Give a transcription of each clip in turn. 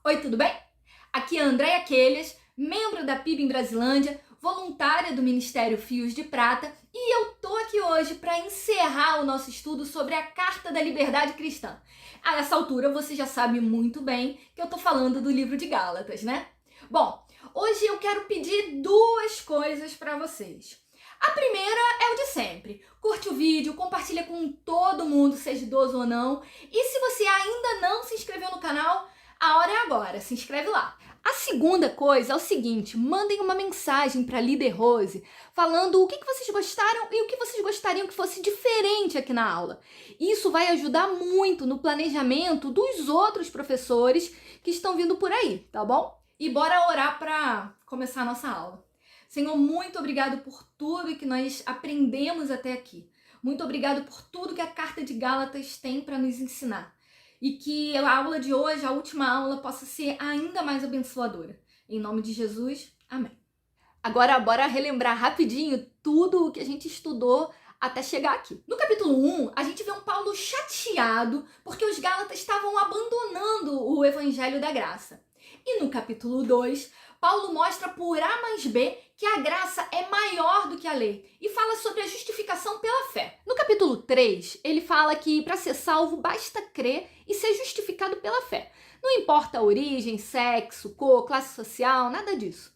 Oi, tudo bem? Aqui é a Andréia Quelhas, membro da PIB em Brasilândia, voluntária do Ministério Fios de Prata, e eu tô aqui hoje para encerrar o nosso estudo sobre a Carta da Liberdade Cristã. A essa altura você já sabe muito bem que eu tô falando do livro de Gálatas, né? Bom, hoje eu quero pedir duas coisas para vocês. A primeira é o de sempre. Curte o vídeo, compartilha com todo mundo, seja idoso ou não. E se você ainda não se inscreveu no canal, a hora é agora, se inscreve lá. A segunda coisa é o seguinte, mandem uma mensagem para a Líder Rose falando o que vocês gostaram e o que vocês gostariam que fosse diferente aqui na aula. Isso vai ajudar muito no planejamento dos outros professores que estão vindo por aí, tá bom? E bora orar para começar a nossa aula. Senhor, muito obrigado por tudo que nós aprendemos até aqui. Muito obrigado por tudo que a Carta de Gálatas tem para nos ensinar. E que a aula de hoje, a última aula, possa ser ainda mais abençoadora. Em nome de Jesus, amém. Agora, bora relembrar rapidinho tudo o que a gente estudou até chegar aqui. No capítulo 1, a gente vê um Paulo chateado porque os Gálatas estavam abandonando o evangelho da graça. E no capítulo 2, Paulo mostra por A mais B que a graça é maior do que a lei e fala sobre a justificação pela fé. No capítulo 3, ele fala que para ser salvo basta crer e ser justificado pela fé. Não importa a origem, sexo, cor, classe social, nada disso.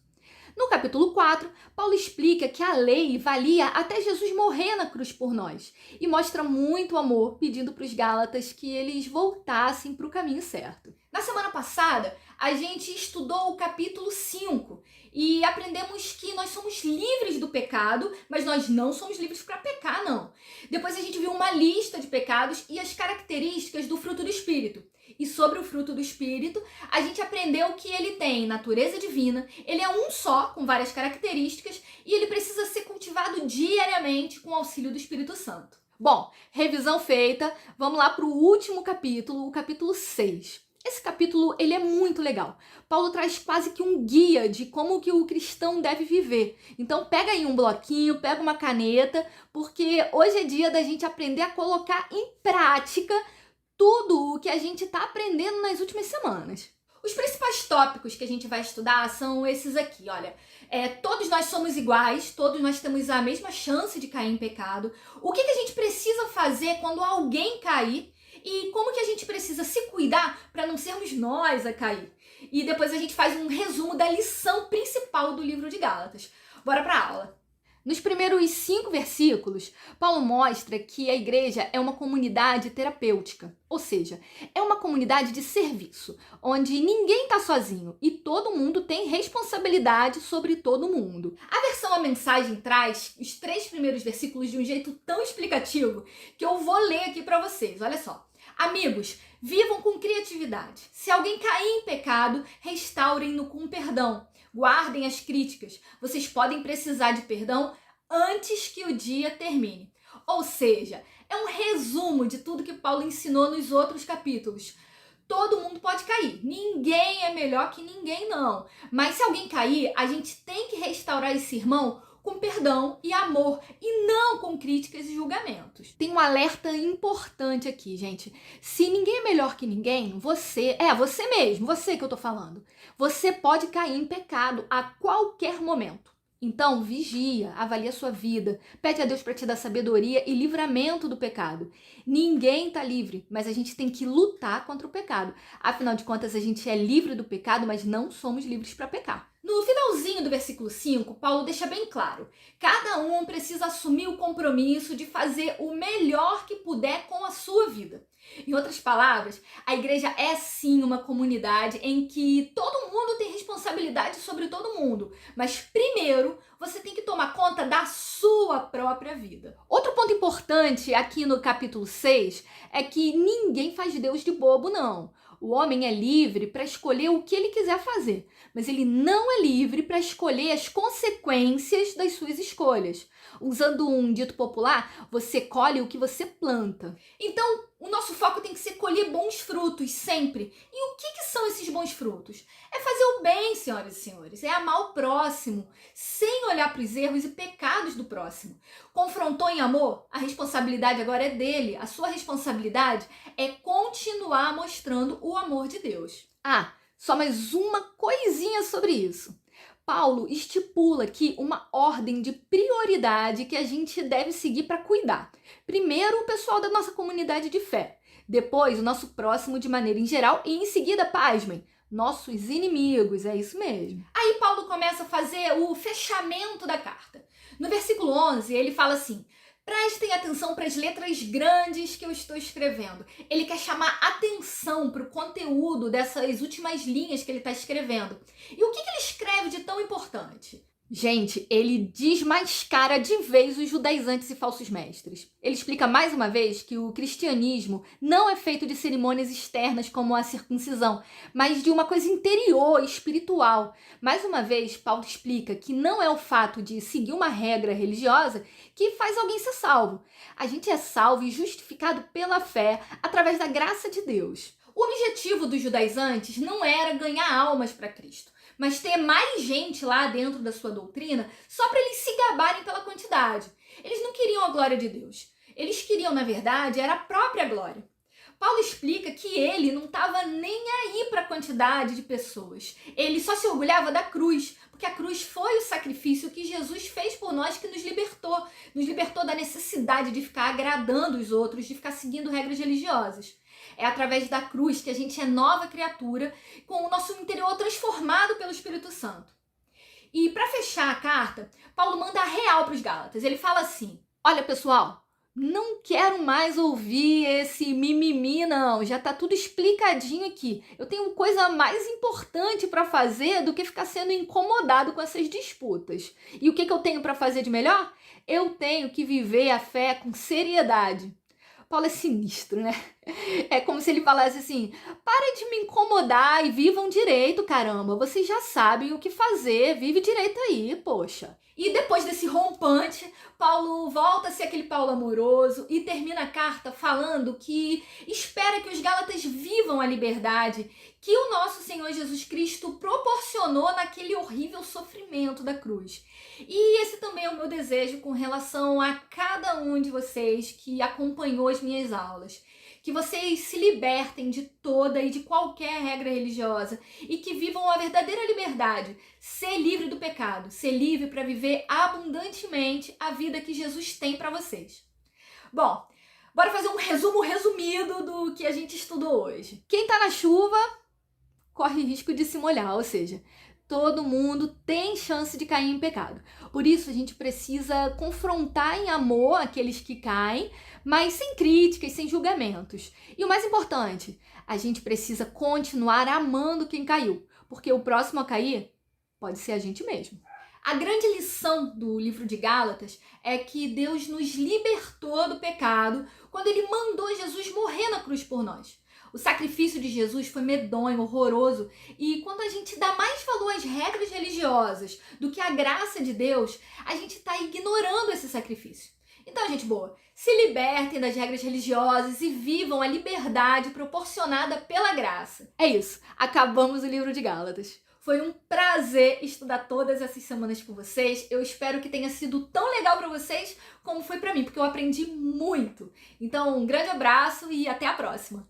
No capítulo 4, Paulo explica que a lei valia até Jesus morrer na cruz por nós e mostra muito amor pedindo para os Gálatas que eles voltassem para o caminho certo. Na semana passada, a gente estudou o capítulo 5 e aprendemos que nós somos livres do pecado, mas nós não somos livres para pecar, não. Depois a gente viu uma lista de pecados e as características do fruto do Espírito. E sobre o fruto do Espírito, a gente aprendeu que ele tem natureza divina, ele é um só, com várias características, e ele precisa ser cultivado diariamente com o auxílio do Espírito Santo. Bom, revisão feita, vamos lá para o último capítulo, o capítulo 6. Esse capítulo ele é muito legal. Paulo traz quase que um guia de como que o cristão deve viver. Então pega aí um bloquinho, pega uma caneta, porque hoje é dia da gente aprender a colocar em prática tudo o que a gente está aprendendo nas últimas semanas. Os principais tópicos que a gente vai estudar são esses aqui, olha. Todos nós somos iguais, todos nós temos a mesma chance de cair em pecado. O que a gente precisa fazer quando alguém cair e como que a gente precisa se cuidar para não sermos nós a cair. E depois a gente faz um resumo da lição principal do livro de Gálatas. Bora para a aula. Nos primeiros 5 versículos, Paulo mostra que a igreja é uma comunidade terapêutica, ou seja, é uma comunidade de serviço, onde ninguém está sozinho e todo mundo tem responsabilidade sobre todo mundo. A versão A Mensagem traz os 3 primeiros versículos de um jeito tão explicativo que eu vou ler aqui para vocês, olha só. Amigos, vivam com criatividade. Se alguém cair em pecado, restaurem-no com perdão. Guardem as críticas. Vocês podem precisar de perdão antes que o dia termine. Ou seja, é um resumo de tudo que Paulo ensinou nos outros capítulos. Todo mundo pode cair. Ninguém é melhor que ninguém, não. Mas se alguém cair, a gente tem que restaurar esse irmão com perdão e amor, e não com críticas e julgamentos. Tem um alerta importante aqui, gente. Se ninguém é melhor que ninguém, você mesmo, você que eu tô falando. Você pode cair em pecado a qualquer momento. Então, vigia, avalia a sua vida, pede a Deus para te dar sabedoria e livramento do pecado. Ninguém tá livre, mas a gente tem que lutar contra o pecado. Afinal de contas, a gente é livre do pecado, mas não somos livres para pecar. No finalzinho do versículo 5, Paulo deixa bem claro: cada um precisa assumir o compromisso de fazer o melhor que puder com a sua vida. Em outras palavras, a igreja é sim uma comunidade em que todo mundo tem responsabilidade sobre todo mundo, mas primeiro você tem que tomar conta da sua própria vida. Outro ponto importante aqui no capítulo 6 é que ninguém faz Deus de bobo, não. O homem é livre para escolher o que ele quiser fazer, mas ele não é livre para escolher as consequências das suas escolhas. Usando um dito popular, você colhe o que você planta. Então, o nosso foco tem que ser colher bons frutos sempre. E o que são esses bons frutos? É fazer o bem, senhoras e senhores. É amar o próximo, sem olhar para os erros e pecados do próximo. Confrontou em amor? A responsabilidade agora é dele. A sua responsabilidade é continuar mostrando o amor de Deus. Só mais uma coisinha sobre isso. Paulo estipula aqui uma ordem de prioridade que a gente deve seguir para cuidar. Primeiro, o pessoal da nossa comunidade de fé. Depois, o nosso próximo de maneira em geral. E em seguida, pasmem, nossos inimigos. É isso mesmo. Aí Paulo começa a fazer o fechamento da carta. No versículo 11, ele fala assim: prestem atenção para as letras grandes que eu estou escrevendo. Ele quer chamar atenção para o conteúdo dessas últimas linhas que ele está escrevendo. E o que ele escreve de tão importante? Gente, ele desmascara de vez os judaizantes e falsos mestres. Ele explica mais uma vez que o cristianismo não é feito de cerimônias externas como a circuncisão, mas de uma coisa interior, espiritual. Mais uma vez, Paulo explica que não é o fato de seguir uma regra religiosa que faz alguém ser salvo. A gente é salvo e justificado pela fé através da graça de Deus. O objetivo dos judaizantes não era ganhar almas para Cristo, mas ter mais gente lá dentro da sua doutrina só para eles se gabarem pela quantidade. Eles não queriam a glória de Deus. Eles queriam, na verdade, era a própria glória. Paulo explica que ele não estava nem aí para a quantidade de pessoas. Ele só se orgulhava da cruz, porque a cruz foi o sacrifício que Jesus fez por nós, que nos libertou da necessidade de ficar agradando os outros, de ficar seguindo regras religiosas. É através da cruz que a gente é nova criatura, com o nosso interior transformado pelo Espírito Santo. E para fechar a carta, Paulo manda a real para os Gálatas. Ele fala assim: olha, pessoal, não quero mais ouvir esse mimimi, não. Já tá tudo explicadinho aqui. Eu tenho coisa mais importante para fazer do que ficar sendo incomodado com essas disputas. E o que eu tenho para fazer de melhor? Eu tenho que viver a fé com seriedade. Paulo é sinistro, né? É como se ele falasse assim: para de me incomodar e vivam direito, caramba. Vocês já sabem o que fazer, vive direito aí, poxa. E depois desse rompante, Paulo volta a ser aquele Paulo amoroso e termina a carta falando que espera que os Gálatas vivam a liberdade que o nosso Senhor Jesus Cristo proporcionou naquele horrível sofrimento da cruz. E esse também é o meu desejo com relação a cada um de vocês que acompanhou as minhas aulas. Que vocês se libertem de toda e de qualquer regra religiosa e que vivam a verdadeira liberdade, ser livre do pecado, ser livre para viver abundantemente a vida que Jesus tem para vocês. Bom, bora fazer um resumo resumido do que a gente estudou hoje. Quem tá na chuva corre risco de se molhar, ou seja, todo mundo tem chance de cair em pecado. Por isso, a gente precisa confrontar em amor aqueles que caem, mas sem críticas, sem julgamentos. E o mais importante, a gente precisa continuar amando quem caiu, porque o próximo a cair pode ser a gente mesmo. A grande lição do livro de Gálatas é que Deus nos libertou do pecado quando Ele mandou Jesus morrer na cruz por nós. O sacrifício de Jesus foi medonho, horroroso, e quando a gente dá mais valor às regras religiosas do que à graça de Deus, a gente está ignorando esse sacrifício. Então, gente boa, se libertem das regras religiosas e vivam a liberdade proporcionada pela graça. É isso, acabamos o livro de Gálatas. Foi um prazer estudar todas essas semanas com vocês. Eu espero que tenha sido tão legal para vocês como foi para mim, porque eu aprendi muito. Então, um grande abraço e até a próxima!